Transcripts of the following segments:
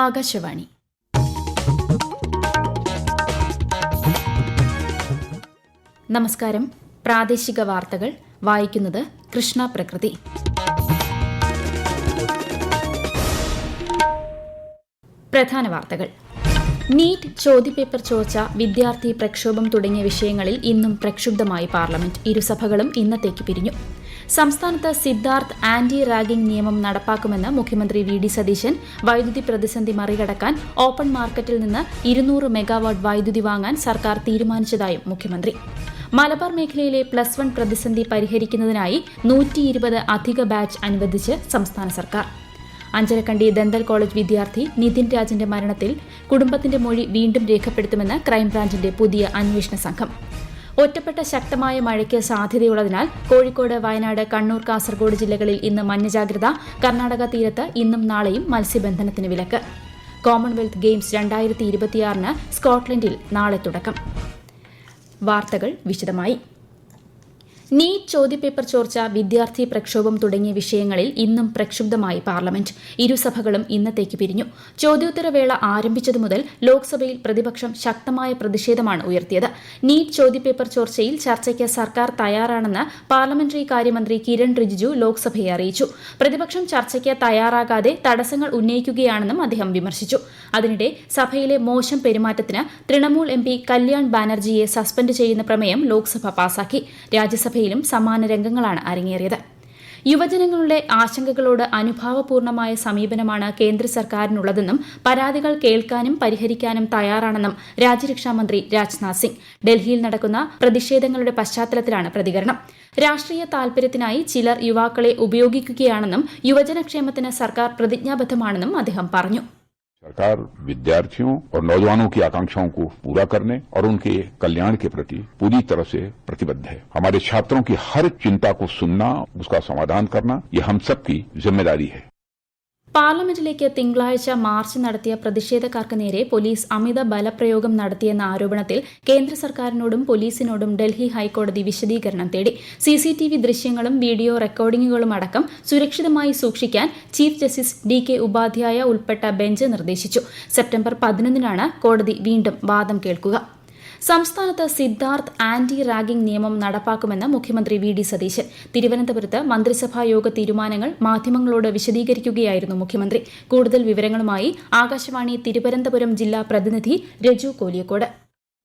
ആകാശവാണി. നമസ്കാരം. പ്രാദേശിക വാർത്തകൾ വായിക്കുന്നത് കൃഷ്ണ പ്രകൃതി. പ്രധാന വാർത്തകൾ. നീറ്റ് ചോദ്യപേപ്പർ ചോർച്ച, വിദ്യാർത്ഥി പ്രക്ഷോഭം തുടങ്ങിയ വിഷയങ്ങളിൽ ഇന്നും പ്രക്ഷുബ്ധമായി പാർലമെന്റ്. ഇരുസഭകളും ഇന്നത്തേക്ക് പിരിഞ്ഞു. സംസ്ഥാനത്ത് സിദ്ധാർത്ഥ് ആന്റി റാഗിംഗ് നിയമം നടപ്പാക്കുമെന്ന് മുഖ്യമന്ത്രി വി ഡി സതീശൻ. വൈദ്യുതി പ്രതിസന്ധി മറികടക്കാൻ ഓപ്പൺ മാർക്കറ്റിൽ നിന്ന് 200 മെഗാവാട്ട് വൈദ്യുതി വാങ്ങാൻ സർക്കാർ തീരുമാനിച്ചതായും മുഖ്യമന്ത്രി. മലബാർ മേഖലയിലെ +1 പ്രതിസന്ധി പരിഹരിക്കുന്നതിനായി 120 അധിക ബാച്ച് അനുവദിച്ച് സംസ്ഥാന സർക്കാർ. അഞ്ചരക്കണ്ടി ദന്തൽ കോളേജ് വിദ്യാർത്ഥി നിതിൻ രാജിന്റെ മരണത്തിൽ കുടുംബത്തിന്റെ മൊഴി വീണ്ടും രേഖപ്പെടുത്തുമെന്ന് ക്രൈംബ്രാഞ്ചിന്റെ പുതിയ അന്വേഷണ സംഘം. ഒറ്റപ്പെട്ട ശക്തമായ മഴയ്ക്ക് സാധ്യതയുള്ളതിനാൽ കോഴിക്കോട്, വയനാട്, കണ്ണൂർ, കാസർഗോഡ് ജില്ലകളിൽ ഇന്ന് മഞ്ഞ ജാഗ്രത. കർണാടക തീരത്ത് ഇന്നും നാളെയും മത്സ്യബന്ധനത്തിന് വിലക്ക്. കോമൺവെൽത്ത് ഗെയിംസ് 2026 സ്കോട്ട്ലൻഡിൽ നാളെ തുടക്കം. വാർത്തകൾ വിശദമായി. നീറ്റ് ചോദ്യപേപ്പർ ചോർച്ച, വിദ്യാർത്ഥി പ്രക്ഷോഭം തുടങ്ങിയ വിഷയങ്ങളിൽ ഇന്നും പ്രക്ഷുബ്ധമായി പാർലമെന്റ്. ഇരുസഭകളും ഇന്നത്തേക്ക് പിരിഞ്ഞു. ചോദ്യോത്തരവേള ആരംഭിച്ചതു മുതൽ ലോക്സഭയിൽ പ്രതിപക്ഷം ശക്തമായ പ്രതിഷേധമാണ് ഉയർത്തിയത്. നീറ്റ് ചോദ്യപേപ്പർ ചോർച്ചയിൽ ചർച്ചയ്ക്ക് സർക്കാർ തയ്യാറാണെന്ന് പാർലമെന്ററി കാര്യമന്ത്രി കിരൺ റിജിജു ലോക്സഭയെ അറിയിച്ചു. പ്രതിപക്ഷം ചർച്ചയ്ക്ക് തയ്യാറാകാതെ തടസ്സങ്ങൾ ഉന്നയിക്കുകയാണെന്നും അദ്ദേഹം വിമർശിച്ചു. അതിനിടെ സഭയിലെ മോശം പെരുമാറ്റത്തിന് തൃണമൂൽ MP കല്യാൺ ബാനർജിയെ സസ്പെൻഡ് ചെയ്യുന്ന പ്രമേയം ലോക്സഭ പാസാക്കി. രാജ്യസഭയിലും സമാന രംഗങ്ങളാണ് അരങ്ങേറിയത്. യുവജനങ്ങളുടെ ആശങ്കകളോട് അനുഭാവപൂർണമായ സമീപനമാണ് കേന്ദ്ര സർക്കാരിനുള്ളതെന്നും പരാതികൾ കേൾക്കാനും പരിഹരിക്കാനും തയ്യാറാണെന്നും രാജ്യരക്ഷാമന്ത്രി രാജ്നാഥ് സിംഗ്. ഡൽഹിയിൽ നടക്കുന്ന പ്രതിഷേധങ്ങളുടെ പശ്ചാത്തലത്തിലാണ് പ്രതികരണം. രാഷ്ട്രീയ താൽപര്യത്തിനായി ചിലർ യുവാക്കളെ ഉപയോഗിക്കുകയാണെന്നും യുവജനക്ഷേമത്തിന് സർക്കാർ പ്രതിജ്ഞാബദ്ധമാണെന്നും അദ്ദേഹം പറഞ്ഞു. सरकार विद्यार्थियों और नौजवानों की आकांक्षाओं को पूरा करने और उनके कल्याण के प्रति पूरी तरह से प्रतिबद्ध है. हमारे छात्रों की हर चिंता को सुनना, उसका समाधान करना, ये हम सबकी जिम्मेदारी है. പാർലമെന്റിലേക്ക് തിങ്കളാഴ്ച മാർച്ച് നടത്തിയ പ്രതിഷേധക്കാർക്ക് നേരെ പോലീസ് അമിത ബലപ്രയോഗം നടത്തിയെന്ന ആരോപണത്തിൽ കേന്ദ്ര സർക്കാരിനോടും പോലീസിനോടും ഡൽഹി ഹൈക്കോടതി വിശദീകരണം തേടി. CCTV ദൃശ്യങ്ങളും വീഡിയോ റെക്കോർഡിംഗുകളും അടക്കം സുരക്ഷിതമായി സൂക്ഷിക്കാൻ ചീഫ് ജസ്റ്റിസ് DK ഉപാധ്യായ ഉൾപ്പെട്ട ബെഞ്ച് നിർദ്ദേശിച്ചു. സെപ്റ്റംബർ 11 കോടതി വീണ്ടും വാദം കേൾക്കുക. സംസ്ഥാനത്ത് സിദ്ധാർത്ഥ് ആന്റി റാഗിംഗ് നിയമം നടപ്പാക്കുമെന്ന് മുഖ്യമന്ത്രി വി ഡി സതീശൻ. തിരുവനന്തപുരത്ത് മന്ത്രിസഭാ യോഗ തീരുമാനങ്ങൾ മാധ്യമങ്ങളോട് വിശദീകരിക്കുകയായിരുന്നു മുഖ്യമന്ത്രി. കൂടുതൽ വിവരങ്ങളുമായി ആകാശവാണി തിരുവനന്തപുരം ജില്ലാ പ്രതിനിധി രജു കോലിയക്കോട്.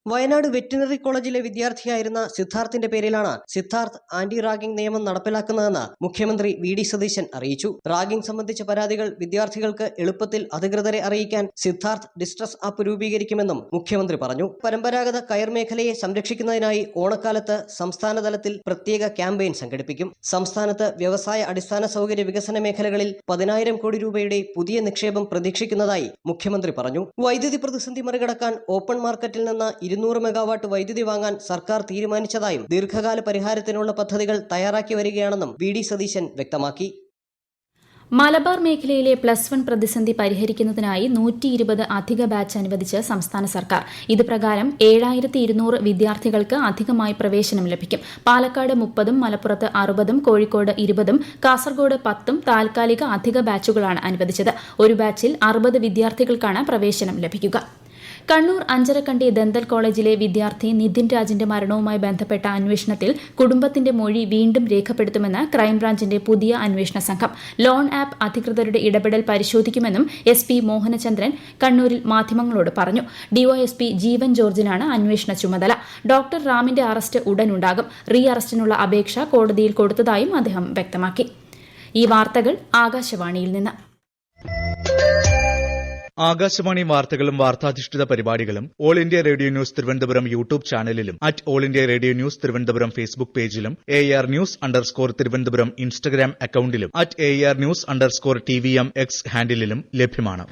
വയനാട് വെറ്റിനറി കോളേജിലെ വിദ്യാർത്ഥിയായിരുന്ന സിദ്ധാർത്ഥിന്റെ പേരിലാണ് സിദ്ധാർത്ഥ് ആന്റി റാഗിംഗ് നിയമം നടപ്പിലാക്കുന്നതെന്ന് മുഖ്യമന്ത്രി വി ഡി സതീശൻ അറിയിച്ചു. റാഗിംഗ് സംബന്ധിച്ച പരാതികൾ വിദ്യാർത്ഥികൾക്ക് എളുപ്പത്തിൽ അധികൃതരെ അറിയിക്കാൻ സിദ്ധാർത്ഥ് ഡിസ്ട്രസ് ആപ്പ് രൂപീകരിക്കുമെന്നും മുഖ്യമന്ത്രി പറഞ്ഞു. പരമ്പരാഗത കയർ മേഖലയെ സംരക്ഷിക്കുന്നതിനായി ഓണക്കാലത്ത് സംസ്ഥാനതലത്തിൽ പ്രത്യേക ക്യാമ്പയിൻ സംഘടിപ്പിക്കും. സംസ്ഥാനത്ത് വ്യവസായ അടിസ്ഥാന സൗകര്യ വികസന മേഖലകളിൽ 10,000 കോടി രൂപയുടെ പുതിയ നിക്ഷേപം പ്രതീക്ഷിക്കുന്നതായി മുഖ്യമന്ത്രി പറഞ്ഞു. വൈദ്യുതി പ്രതിസന്ധി മറികടക്കാൻ ഓപ്പൺ മാർക്കറ്റിൽ നിന്ന് 200 മെഗാവാട്ട് വൈദ്യുതി വാങ്ങാൻ സർക്കാർ തീരുമാനിച്ചതായും ദീർഘകാല പരിഹാരത്തിനുള്ള പദ്ധതികൾ തയ്യാറാക്കി വരികയാണെന്നും വി ഡി സതീശൻ വ്യക്തമാക്കി. മലബാർ മേഖലയിലെ +1 പ്രതിസന്ധി പരിഹരിക്കുന്നതിനായി 120 അധിക ബാച്ച് അനുവദിച്ച് സംസ്ഥാന സർക്കാർ. ഇതുപ്രകാരം 7,200 വിദ്യാർത്ഥികൾക്ക് അധികമായി പ്രവേശനം ലഭിക്കും. പാലക്കാട് 30, മലപ്പുറത്ത് 60, കോഴിക്കോട് 20, കാസർഗോഡ് 10 താൽക്കാലിക അധിക ബാച്ചുകളാണ് അനുവദിച്ചത്. ഒരു ബാച്ചിൽ 60 വിദ്യാർത്ഥികൾക്കാണ് പ്രവേശനം ലഭിക്കുക. കണ്ണൂർ അഞ്ചരക്കണ്ടി ദന്തൽ കോളേജിലെ വിദ്യാർത്ഥി നിതിൻ രാജിന്റെ മരണവുമായി ബന്ധപ്പെട്ട അന്വേഷണത്തിൽ കുടുംബത്തിന്റെ മൊഴി വീണ്ടും രേഖപ്പെടുത്തുമെന്ന് ക്രൈംബ്രാഞ്ചിന്റെ പുതിയ അന്വേഷണ സംഘം. ലോൺ ആപ്പ് അധികൃതരുടെ ഇടപെടൽ പരിശോധിക്കുമെന്നും SP മോഹനചന്ദ്രൻ കണ്ണൂരിൽ മാധ്യമങ്ങളോട് പറഞ്ഞു. DOSP ജീവൻ ജോർജിനാണ് അന്വേഷണ ചുമതല. ഡോക്ടർ റാമിന്റെ അറസ്റ്റ് ഉടനുണ്ടാകും. റീ അറസ്റ്റിനുള്ള അപേക്ഷ കോടതിയിൽ കൊടുത്തതായും അദ്ദേഹം വ്യക്തമാക്കി. ഈ വാർത്തകൾ ആകാശവാണിയിൽ നിന്ന്. ആകാശവാണി വാർത്തകളും വാർത്താധിഷ്ഠിത പരിപാടികളും All India Radio News Thiruvananthapuram YouTube ചാനലിലും All India Radio News Thiruvananthapuram Facebook പേജിലും AR News_ തിരുവനന്തപുരം ഇൻസ്റ്റഗ്രാം അക്കൌണ്ടിലും AR News_TVM X ഹാൻഡിലും ലഭ്യമാണ്.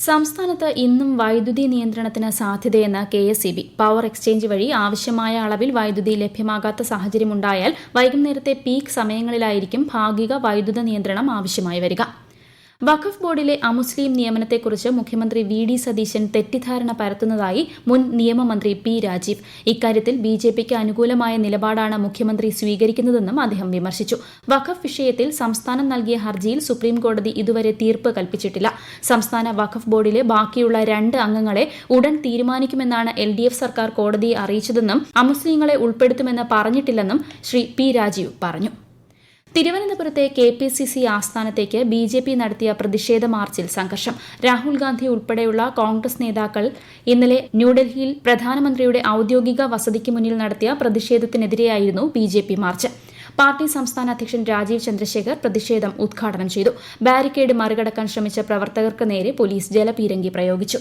സംസ്ഥാനത്ത് ഇന്നും വൈദ്യുതി നിയന്ത്രണത്തിന് സാധ്യതയെന്ന് KSEB. പവർ എക്സ്ചേഞ്ച് വഴി ആവശ്യമായ അളവിൽ വൈദ്യുതി ലഭ്യമാകാത്ത സാഹചര്യമുണ്ടായാൽ വൈകുന്നേരത്തെ പീക്ക് സമയങ്ങളിലായിരിക്കും ഭാഗിക വൈദ്യുത നിയന്ത്രണം ആവശ്യമായി വരിക. വഖഫ് ബോർഡിലെ അമുസ്ലിം നിയമനത്തെക്കുറിച്ച് മുഖ്യമന്ത്രി വി ഡി സതീശൻ തെറ്റിദ്ധാരണ പരത്തുന്നതായി മുൻ നിയമമന്ത്രി പി രാജീവ്. ഇക്കാര്യത്തിൽ ബിജെപിക്ക് അനുകൂലമായ നിലപാടാണ് മുഖ്യമന്ത്രി സ്വീകരിക്കുന്നതെന്നും അദ്ദേഹം വിമർശിച്ചു. വഖഫ് വിഷയത്തിൽ സംസ്ഥാനം നൽകിയ ഹർജിയിൽ സുപ്രീംകോടതി ഇതുവരെ തീർപ്പ് കൽപ്പിച്ചിട്ടില്ല. സംസ്ഥാന വഖഫ് ബോർഡിലെ ബാക്കിയുള്ള 2 അംഗങ്ങളെ ഉടൻ തീരുമാനിക്കുമെന്നാണ് LDF സർക്കാർ കോടതിയെ അറിയിച്ചതെന്നും അമുസ്ലിങ്ങളെ ഉൾപ്പെടുത്തുമെന്ന് പറഞ്ഞിട്ടില്ലെന്നും ശ്രീ പി രാജീവ് പറഞ്ഞു. തിരുവനന്തപുരത്തെ KPCC ആസ്ഥാനത്തേക്ക് BJP നടത്തിയ പ്രതിഷേധ മാർച്ചിൽ സംഘർഷം. രാഹുൽ ഗാന്ധി ഉൾപ്പെടെയുള്ള കോൺഗ്രസ് നേതാക്കൾ ഇന്നലെ ന്യൂഡൽഹിയിൽ പ്രധാനമന്ത്രിയുടെ ഔദ്യോഗിക വസതിക്ക് മുന്നിൽ നടത്തിയ പ്രതിഷേധത്തിനെതിരെയായിരുന്നു BJP മാർച്ച്. പാർട്ടി സംസ്ഥാന അധ്യക്ഷൻ രാജീവ് ചന്ദ്രശേഖർ പ്രതിഷേധം ഉദ്ഘാടനം ചെയ്തു. ബാരിക്കേഡ് മറികടക്കാൻ ശ്രമിച്ച പ്രവർത്തകർക്ക് നേരെ പോലീസ് ജലപീരങ്കി പ്രയോഗിച്ചു.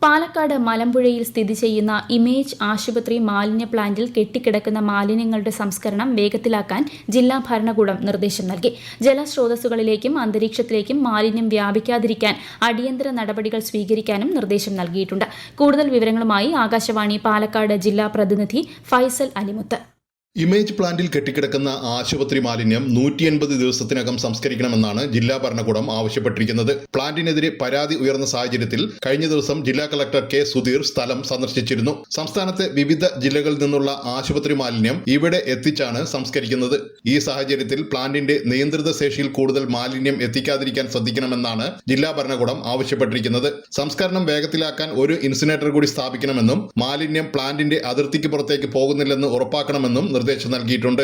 പാലക്കാട് മലമ്പുഴയിൽ സ്ഥിതി ചെയ്യുന്ന ഇമേജ് ആശുപത്രി മാലിന്യ പ്ലാന്റിൽ കെട്ടിക്കിടക്കുന്ന മാലിന്യങ്ങളുടെ സംസ്കരണം വേഗത്തിലാക്കാൻ ജില്ലാ ഭരണകൂടം നിർദ്ദേശം നൽകി. ജലസ്രോതസ്സുകളിലേക്കും അന്തരീക്ഷത്തിലേക്കും മാലിന്യം വ്യാപിക്കാതിരിക്കാൻ അടിയന്തര നടപടികൾ സ്വീകരിക്കാനും നിർദ്ദേശം നൽകിയിട്ടുണ്ട്. കൂടുതൽ വിവരങ്ങളുമായി ആകാശവാണി പാലക്കാട് ജില്ലാ പ്രതിനിധി ഫൈസൽ അലിമുത്ത്. ഇമേജ് പ്ലാന്റിൽ കെട്ടിക്കിടക്കുന്ന ആശുപത്രി മാലിന്യം 180 ദിവസത്തിനകം സംസ്കരിക്കണമെന്നാണ് ജില്ലാ ഭരണകൂടം ആവശ്യപ്പെട്ടിരിക്കുന്നത്. പ്ലാന്റിനെതിരെ പരാതി ഉയർന്ന സാഹചര്യത്തിൽ കഴിഞ്ഞ ദിവസം ജില്ലാ കളക്ടർ K. സുധീർ സ്ഥലം സന്ദർശിച്ചിരുന്നു. സംസ്ഥാനത്തെ വിവിധ ജില്ലകളിൽ നിന്നുള്ള ആശുപത്രി മാലിന്യം ഇവിടെ എത്തിച്ചാണ് സംസ്കരിക്കുന്നത്. ഈ സാഹചര്യത്തിൽ പ്ലാന്റിന്റെ നിയന്ത്രിത ശേഷിയിൽ കൂടുതൽ മാലിന്യം എത്തിക്കാതിരിക്കാൻ ശ്രദ്ധിക്കണമെന്നാണ് ജില്ലാ ഭരണകൂടം ആവശ്യപ്പെട്ടിരിക്കുന്നത്. സംസ്കരണം വേഗത്തിലാക്കാൻ ഒരു ഇൻസിനേറ്റർ കൂടി സ്ഥാപിക്കണമെന്നും മാലിന്യം പ്ലാന്റിന്റെ അതിർത്തിക്ക് പുറത്തേക്ക് പോകുന്നില്ലെന്ന് ഉറപ്പാക്കണമെന്നും നിർദ്ദേശം നൽകിയിട്ടുണ്ട്.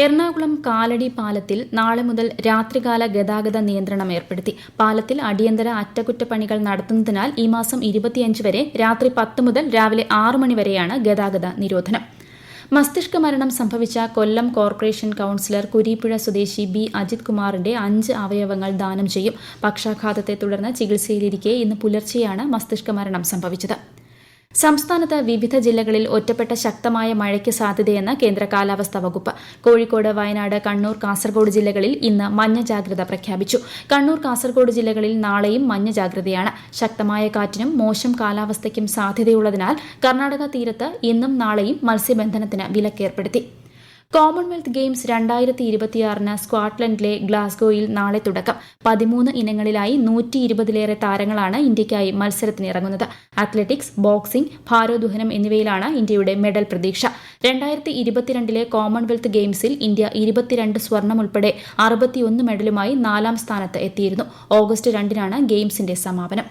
എറണാകുളം കാലടി പാലത്തിൽ നാളെ മുതൽ രാത്രികാല ഗതാഗത നിയന്ത്രണം ഏർപ്പെടുത്തി. പാലത്തിൽ അടിയന്തര അറ്റകുറ്റപ്പണികൾ നടത്തുന്നതിനാൽ ഈ മാസം 25 വരെ രാത്രി 10 മുതൽ രാവിലെ 6 മണി വരെയാണ് ഗതാഗത നിരോധനം. മസ്തിഷ്ക മരണം സംഭവിച്ച കൊല്ലം കോർപ്പറേഷൻ കൌൺസിലർ കുരീപ്പുഴ സ്വദേശി B. അജിത് കുമാറിന്റെ 5 അവയവങ്ങൾ ദാനം ചെയ്യും. പക്ഷാഘാതത്തെ തുടർന്ന് ചികിത്സയിലിരിക്കെ ഇന്ന് പുലർച്ചെയാണ് മസ്തിഷ്ക മരണം സംഭവിച്ചത്. സംസ്ഥാനത്ത് വിവിധ ജില്ലകളിൽ ഒറ്റപ്പെട്ട ശക്തമായ മഴയ്ക്ക് സാധ്യതയെന്ന് കേന്ദ്ര കാലാവസ്ഥാ വകുപ്പ്. കോഴിക്കോട്, വയനാട്, കണ്ണൂർ, കാസർഗോഡ് ജില്ലകളിൽ ഇന്ന് മഞ്ഞ ജാഗ്രത പ്രഖ്യാപിച്ചു. കണ്ണൂർ, കാസർഗോഡ് ജില്ലകളിൽ നാളെയും മഞ്ഞ ജാഗ്രതയാണ്. ശക്തമായ കാറ്റിനും മോശം കാലാവസ്ഥയ്ക്കും സാധ്യതയുള്ളതിനാൽ കർണാടക തീരത്ത് ഇന്നും നാളെയും മത്സ്യബന്ധനത്തിന് വിലക്കേർപ്പെടുത്തി. കോമൺവെൽത്ത് ഗെയിംസ് 2026 സ്കോട്ട്ലൻഡിലെ ഗ്ലാസ്ഗോയിൽ നാളെ തുടക്കം. 13 ഇനങ്ങളിലായി 120-ലേറെ താരങ്ങളാണ് ഇന്ത്യയ്ക്കായി മത്സരത്തിനിറങ്ങുന്നത്. അത്ലറ്റിക്സ്, ബോക്സിംഗ്, ഭാരോദ്വഹനം എന്നിവയിലാണ് ഇന്ത്യയുടെ മെഡൽ പ്രതീക്ഷ. 2022 കോമൺവെൽത്ത് ഗെയിംസിൽ ഇന്ത്യ 22 സ്വർണം ഉൾപ്പെടെ 61 മെഡലുമായി 4ാം സ്ഥാനത്ത് എത്തിയിരുന്നു. ഓഗസ്റ്റ് 2-നാണ് ഗെയിംസിന്റെ സമാപനം.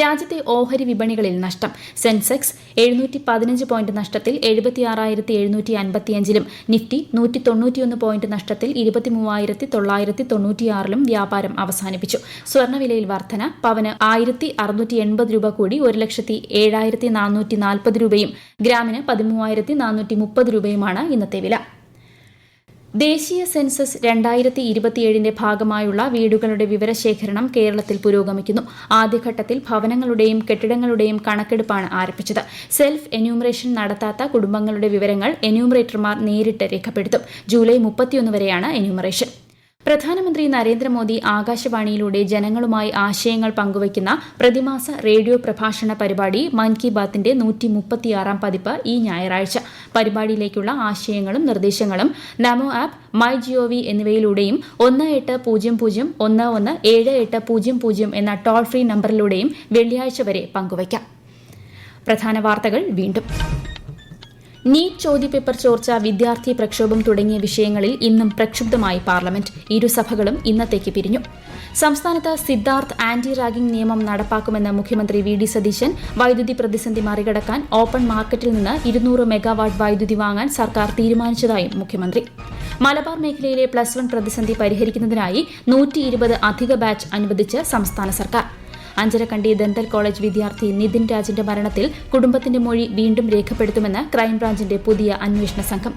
രാജ്യത്തെ ഓഹരി വിപണികളിൽ നഷ്ടം. സെൻസെക്സ് 715 പോയിന്റ് നഷ്ടത്തിൽ 76,755-ലും നിഫ്റ്റി 191 പോയിന്റ് നഷ്ടത്തിൽ 23,996-ലും വ്യാപാരം അവസാനിപ്പിച്ചു. സ്വർണ്ണവിലയിൽ വർധന. പവന് 1,680 രൂപ കൂടി 1,07,440 രൂപയും ഗ്രാമിന് 13,430 രൂപയുമാണ് ഇന്നത്തെ വില. ദേശീയ സെൻസസ് 2027 ഭാഗമായുള്ള വീടുകളുടെ വിവരശേഖരണം കേരളത്തിൽ പുരോഗമിക്കുന്നു. ആദ്യഘട്ടത്തിൽ ഭവനങ്ങളുടെയും കെട്ടിടങ്ങളുടെയും കണക്കെടുപ്പാണ് ആരംഭിച്ചത്. സെൽഫ് എന്യൂമറേഷൻ നടത്താത്ത കുടുംബങ്ങളുടെ വിവരങ്ങൾ എന്യൂമറേറ്റർമാർ നേരിട്ട് രേഖപ്പെടുത്തും. ജൂലൈ 31 വരെയാണ് എന്യൂമറേഷൻ. പ്രധാനമന്ത്രി നരേന്ദ്രമോദി ആകാശവാണിയിലൂടെ ജനങ്ങളുമായി ആശയങ്ങൾ പങ്കുവയ്ക്കുന്ന പ്രതിമാസ റേഡിയോ പ്രഭാഷണ പരിപാടി മൻ കി ബാത്തിന്റെ 136-ാം പതിപ്പ് ഈ ഞായറാഴ്ച. പരിപാടിയിലേക്കുള്ള ആശയങ്ങളും നിർദ്ദേശങ്ങളും നമോ ആപ്പ്, മൈ GOV എന്നിവയിലൂടെയും 1800-11-7800 എന്ന ടോൾ ഫ്രീ നമ്പറിലൂടെയും വെള്ളിയാഴ്ച വരെ പങ്കുവയ്ക്കാം. പ്രധാന വാർത്തകൾ വീണ്ടും. നീറ്റ് ചോദ്യപേപ്പർ ചോർച്ച, വിദ്യാർത്ഥി പ്രക്ഷോഭം തുടങ്ങിയ വിഷയങ്ങളിൽ ഇന്നും പ്രക്ഷുബ്ധമായി പാർലമെന്റ്. ഇരുസഭകളും ഇന്നത്തേക്ക് പിരിഞ്ഞു. സംസ്ഥാനത്ത് സിദ്ധാർത്ഥ് ആന്റി റാഗിംഗ് നിയമം നടപ്പാക്കുമെന്ന് മുഖ്യമന്ത്രി VD സതീശൻ. വൈദ്യുതി പ്രതിസന്ധി മറികടക്കാൻ ഓപ്പൺ മാർക്കറ്റിൽ നിന്ന് 200 മെഗാവാട്ട് വൈദ്യുതി വാങ്ങാൻ സർക്കാർ തീരുമാനിച്ചതായും മുഖ്യമന്ത്രി. മലബാർ മേഖലയിലെ +1 പ്രതിസന്ധി പരിഹരിക്കുന്നതിനായി 120 അധിക ബാച്ച് അനുവദിച്ച് സംസ്ഥാന സർക്കാർ. അഞ്ചരക്കണ്ടി ദന്തൽ കോളേജ് വിദ്യാർത്ഥി നിതിൻ രാജിന്റെ മരണത്തിൽ കുടുംബത്തിന്റെ മൊഴി വീണ്ടും രേഖപ്പെടുത്തുമെന്ന് ക്രൈംബ്രാഞ്ചിന്റെ പുതിയ അന്വേഷണ സംഘം.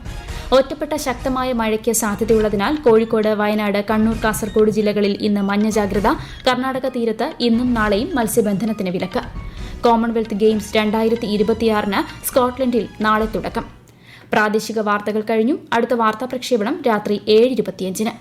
ഒറ്റപ്പെട്ട ശക്തമായ മഴയ്ക്ക് സാധ്യതയുള്ളതിനാൽ കോഴിക്കോട്, വയനാട്, കണ്ണൂർ, കാസർഗോഡ് ജില്ലകളിൽ ഇന്ന് മഞ്ഞ ജാഗ്രത. കർണാടക തീരത്ത് ഇന്നും നാളെയും മത്സ്യബന്ധനത്തിന് വിലക്ക്. കോമൺവെൽത്ത് ഗെയിംസ് 2026 സ്കോട്ട്ലൻഡിൽ നാളെ തുടക്കം. പ്രാദേശിക വാർത്തകൾ കഴിഞ്ഞു. അടുത്ത വാർത്താ പ്രക്ഷേപണം രാത്രി 7:25.